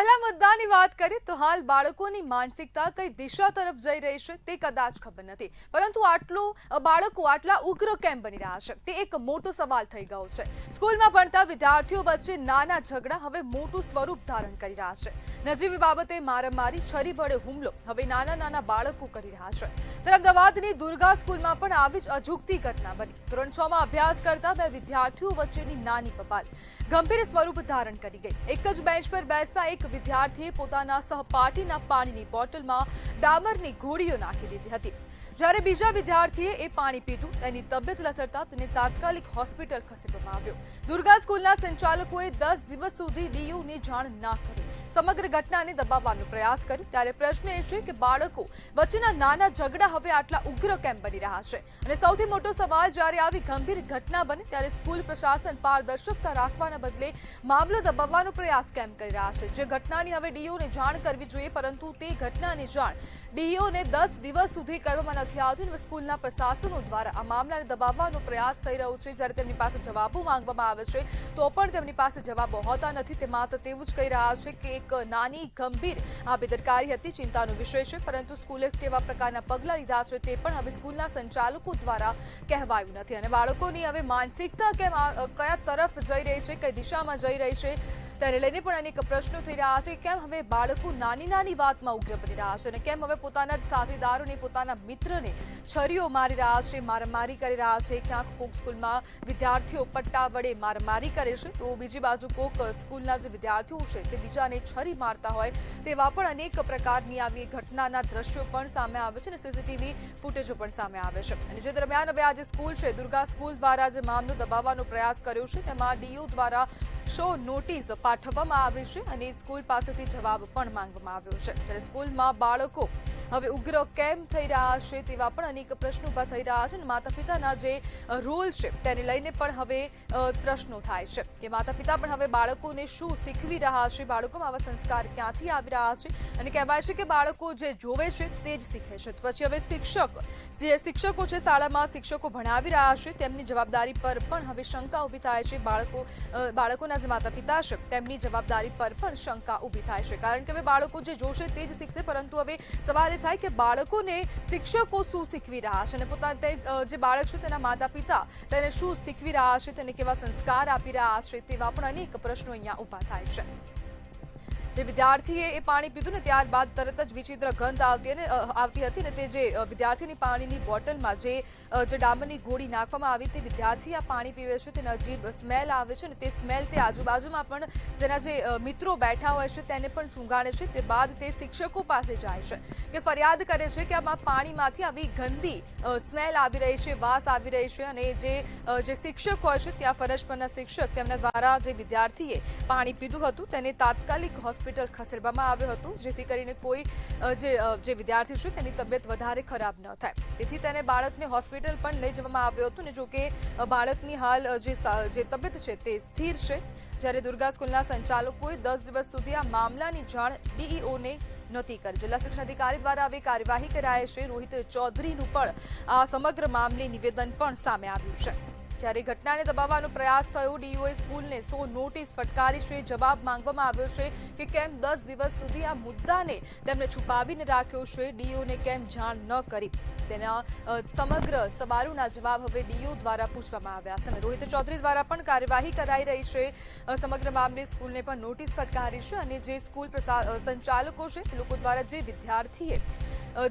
પહેલા મુદ્દાની વાત કરીએ તો હાલ બાળકોની માનસિકતા કઈ દિશા તરફ જઈ રહી છે તે કદાચ ખબર નથી, પરંતુ બાળકો આટલા ઉગ્ર કેમ બની રહ્યા છે તે એક મોટો સવાલ થઈ ગયો છે। સ્કૂલમાં ભણતા વિદ્યાર્થીઓ વચ્ચે નાના ઝઘડા હવે મોટું સ્વરૂપ ધારણ કરી રહ્યા છે। નજીવી બાબતે મારામારી, છરી વડે હુમલો હવે નાના બાળકો કરી રહ્યા છે। ત્યારે અમદાવાદની દુર્ગા સ્કૂલમાં પણ આવી જ અજુગતી ઘટના બની। ધોરણ 6 માં અભ્યાસ કરતા બે વિદ્યાર્થીઓ વચ્ચેની નાની બબાલ ગંભીર સ્વરૂપ ધારણ કરી ગઈ। એક જ બેન્ચ પર બેસતા એક વિદ્યાર્થીએ પોતાના સહપાઠીના પાણીની બોટલમાં ડામરની ગોળીઓ નાખી દીધી હતી, જ્યારે બીજા વિદ્યાર્થીએ એ પાણી પીધું। તેની તબિયત લથડતા તેને તાત્કાલિક હોસ્પિટલ ખસેડવામાં આવ્યો। દુર્ગા સ્કૂલના સંચાલકોએ 10 દિવસ સુધી ડીઓને જાણ ના કરી સમગ્ર ઘટનાને દબાવવાનો પ્રયાસ કર્યો। ત્યારે પ્રશ્ન એ છે કે બાળકો વચ્ચેના નાના ઝઘડા હવે આટલા ઉગ્ર કેમ બની રહ્યા છે, અને સૌથી મોટો સવાલ જ્યારે આવી ગંભીર ઘટના બને ત્યારે સ્કૂલ પ્રશાસન પારદર્શકતા રાખવાના બદલે મામલો દબાવવાનો પ્રયાસ કેમ કરી રહ્યા છે। જે ઘટનાની હવે ડીઓને જાણ કરવી જોઈએ, પરંતુ તે ઘટનાની જાણ ડીઓને 10 દિવસ સુધી કરવામાં નથી આવતી, અને સ્કૂલના પ્રશાસનો દ્વારા આ મામલાને દબાવવાનો પ્રયાસ થઈ રહ્યો છે। જ્યારે તેમની પાસે જવાબો માંગવામાં આવે છે તો પણ તેમની પાસે જવાબો હોતા નથી। તે માત્ર તેવું જ કહી રહ્યા છે કે એક નાની ગંભીર આ બેદરકારી હતી, ચિંતાનો વિષય છે, પરંતુ સ્કૂલે કેવા પ્રકારના પગલાં લીધા છે તે પણ હવે સ્કૂલના સંચાલકો દ્વારા કહેવાયું નથી। અને બાળકોની હવે માનસિકતા કયા તરફ જઈ રહી છે, કઈ દિશામાં જઈ રહી છે તેને લઈને પણ અનેક પ્રશ્નો થઈ રહ્યા છે। કેમ હવે બાળકો નાની વાતમાં ઉગ્ર બની રહ્યા છે, અને કેમ હવે પોતાના જ સાથીદારોને, પોતાના મિત્રને છરીઓ મારી રહ્યા છે, મારામારી કરી રહ્યા છે। ક્યાંક કોક સ્કૂલમાં વિદ્યાર્થીઓ પટ્ટા વડે મારામારી કરે છે, તો બીજી બાજુ કોક સ્કૂલના જે વિદ્યાર્થીઓ છે તે બીજાને છરી મારતા હોય તેવા પણ અનેક પ્રકારની આવી ઘટનાના દ્રશ્યો પણ સામે આવે છે, અને સીસીટીવી ફૂટેજો પણ સામે આવે છે। અને જે દરમિયાન હવે આ જે સ્કૂલ છે, દુર્ગા સ્કૂલ દ્વારા જે મામલો દબાવવાનો પ્રયાસ કર્યો છે તેમાં ડીઓ દ્વારા શો નોટિસ પાઠવવામાં આવી છે, અને સ્કૂલ પાસેથી જવાબ પણ માંગવામાં આવ્યો છે। ત્યારે સ્કૂલમાં બાળકો હવે ઉગ્ર કેમ થઈ રહ્યા છે તેવા પણ અનેક પ્રશ્નો ઉભા થઈ રહ્યા છે, અને માતા પિતાના જે રોલ છે તેને લઈને પણ હવે પ્રશ્નો થાય છે કે માતા પિતા પણ હવે બાળકોને શું શીખવી રહ્યા છે, બાળકોમાં આવા સંસ્કાર ક્યાંથી આવી રહ્યા છે। અને કહેવાય છે કે બાળકો જે જોવે છે તે જ શીખે છે, પછી હવે શિક્ષકો છે, શાળામાં શિક્ષકો ભણાવી રહ્યા છે તેમની જવાબદારી પર પણ હવે શંકા ઊભી થાય છે। બાળકોના જે માતા પિતા છે તેમની જવાબદારી પર પણ શંકા ઊભી થાય છે, કારણ કે હવે બાળકો જે જોશે તે જ શીખશે, પરંતુ હવે સવાલ એ થાય કે બાળકોને શિક્ષકો શું શીખવી રહ્યા છે, અને પોતાના જે બાળક છે તેના માતા પિતા તેને શું શીખવી રહ્યા છે, તેને કેવા સંસ્કાર આપી રહ્યા છે તેવા પણ અનેક પ્રશ્નો અહીંયા ઊભા થાય છે। જે વિદ્યાર્થીએ એ પાણી પીધું ને ત્યારબાદ તરત જ વિચિત્ર ગંધ આવતી હતી, ને તે જે વિદ્યાર્થીની પાણીની બોટલમાં જે ડામરની ગોળી નાખવામાં આવી, તે વિદ્યાર્થી આ પાણી પીવે છે તેને અજીબ સ્મેલ આવે છે, અને તે સ્મેલ તે આજુબાજુમાં પણ તેના જે મિત્રો બેઠા હોય છે તેને પણ સૂંઘાડે છે। તે બાદ તે શિક્ષકો પાસે જાય છે કે ફરિયાદ કરે છે કે આમાં પાણીમાંથી આવી ગંદી સ્મેલ આવી રહી છે, વાસ આવી રહી છે, અને જે શિક્ષક હોય છે ત્યાં ફરજ પરના શિક્ષક તેમના દ્વારા જે વિદ્યાર્થીએ પાણી પીધું હતું તેને તાત્કાલિક હોસ્પિટલ ખસેડવામાં આવ્યો હતો, જેથી કરીને કોઈ જે વિદ્યાર્થી છે તેની તબિયત વધારે ખરાબ ન થાય, તેથી તેને બાળકને હોસ્પિટલ પણ લઈ જવામાં આવ્યો હતો। ને જોકે બાળકની હાલ જે તબિયત છે તે સ્થિર છે। જ્યારે દુર્ગા સ્કૂલના સંચાલકોએ 10 દિવસ સુધી આ મામલાની જાણ ડીઈઓને નથી કરી। જિલ્લા શિક્ષણ અધિકારી દ્વારા હવે કાર્યવાહી કરાઈ છે। રોહિત ચૌધરીનું પણ આ સમગ્ર મામલે નિવેદન પણ સામે આવ્યું છે। જ્યારે ઘટનાને દબાવવાનો પ્રયાસ થયો, ડીઓએ સ્કૂલને 100 નોટિસ ફટકારી છે। જવાબ માંગવામાં આવ્યો છે કે કેમ 10 દિવસ સુધી આ મુદ્દાને તેમને છુપાવીને રાખ્યો છે, ડીઓને કેમ જાણ ન કરી, તેના સમગ્ર સવાલોના જવાબ હવે ડીઓ દ્વારા પૂછવામાં આવ્યા છે। અને રોહિત ચૌધરી દ્વારા પણ કાર્યવાહી કરાઈ રહી છે। સમગ્ર મામલે સ્કૂલને પણ નોટિસ ફટકારી છે, અને જે સ્કૂલ સંચાલકો છે તે લોકો દ્વારા જે વિદ્યાર્થીએ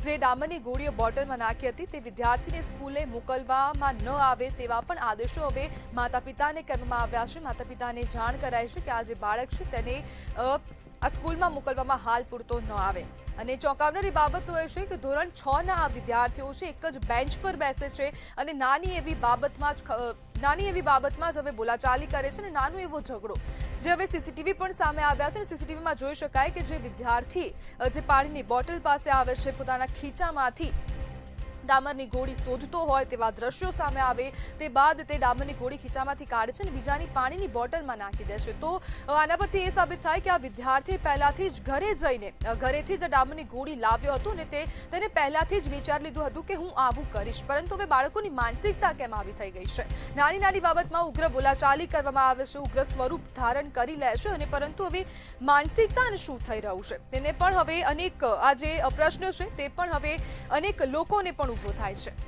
જે ડામરની ગોળીઓ બોટલમાં નાખી હતી તે વિદ્યાર્થીને સ્કૂલે મોકલવામાં ન આવે તેવા પણ આદેશો હવે માતા પિતાને કરવામાં આવ્યા છે। માતા પિતાને જાણ કરાઈ છે કે આ જે બાળક છે તેને આ સ્કૂલમાં મોકલવામાં હાલ પૂરતો ન આવે। અને ચોંકાવનારી બાબત તો એ છે કે ધોરણ 6 ના આ વિદ્યાર્થીઓ છે એક જ બેન્ચ પર બેસે છે, અને નાની એવી બાબતમાં જ હવે બોલાચાલી કરે છે, અને નાનો એવો ઝઘડો જે હવે સીસીટીવી પણ સામે આવ્યા છે, અને સીસીટીવીમાં જોઈ શકાય કે જે વિદ્યાર્થી જે પાણીની બોટલ પાસે આવે છે, પોતાના ખીચામાંથી ડામરની ગોળી શોધતો હોય તેવા દ્રશ્યો સામે આવે તે બાદ તે ડામરની ગોળી ખીચામાંથી કાઢે છે અને બીજાની પાણીની બોટલમાં નાખી દે છે. તો આના પરથી એ સાબિત થાય કે આ વિદ્યાર્થી પહેલાથી જ ઘરે જઈને ઘરેથી જ ડામરની ગોળી લાવ્યો હતો અને તેને પહેલાથી જ વિચારી લીધું હતું કે હું આવું કરીશ. પરંતુ હવે બાળકોની માનસિકતા કેમ આવી થઈ ગઈ છે? નાની નાની બાબતમાં ઉગ્ર બોલાચાલી કરવામાં આવે છે, ઉગ્ર સ્વરૂપ ધારણ કરી લે છે અને પરંતુ હવે માનસિકતાને શું થઈ રહ્યું છે તેને પણ હવે અનેક આ જે પ્રશ્ન છે તે પણ હવે અનેક લોકોને પણ ઊભો થાય છે.